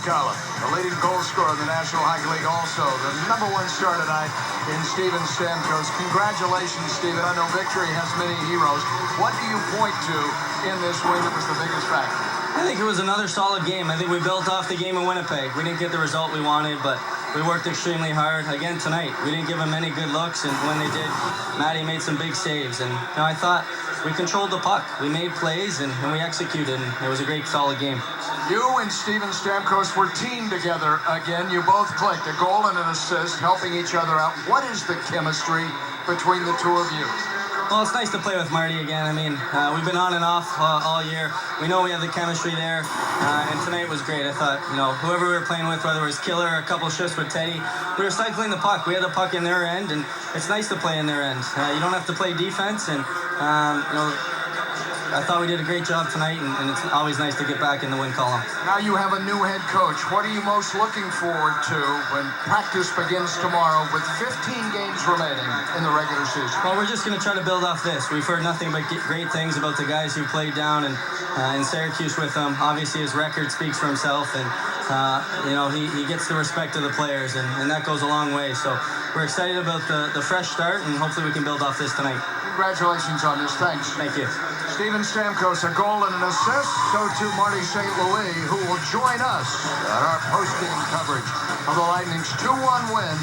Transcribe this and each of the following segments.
Collin, the leading goal scorer in the National Hockey League, also the #1 star tonight in Steven Stamkos. Congratulations, Steven. I know victory has many heroes. What do you point to in this win that was the biggest factor? I think it was another solid game. I think we built off the game in Winnipeg. We didn't get the result we wanted, but we worked extremely hard. Again, tonight, we didn't give them any good looks, and when they did, Matty made some big saves. And I thought we controlled the puck. We made plays, and we executed, and it was a great, solid game. You and Steven Stamkos were teamed together again. You both clicked, a goal and an assist, helping each other out. What is the chemistry between the two of you? Well, it's nice to play with Marty again. I mean, we've been on and off all year. We know we have the chemistry there, and tonight was great. I thought, whoever we were playing with, whether it was Killer or a couple shifts with Teddy, we were cycling the puck. We had the puck in their end, and it's nice to play in their end. You don't have to play defense, and, I thought we did a great job tonight, and it's always nice to get back in the win column. Now you have a new head coach. What are you most looking forward to when practice begins tomorrow with 15 games remaining in the regular season? Well, we're just going to try to build off this. We've heard nothing but great things about the guys who played down and in Syracuse with him. Obviously, his record speaks for himself, and he gets the respect of the players, and that goes a long way. So we're excited about the fresh start, and hopefully we can build off this tonight. Congratulations on this. Thanks. Thank you. Steven Stamkos, a goal and an assist. So too Marty St. Louis, who will join us on our post-game coverage of the Lightning's 2-1 win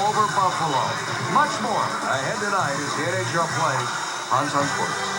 over Buffalo. Much more ahead tonight as the NHL plays on Sun Sports.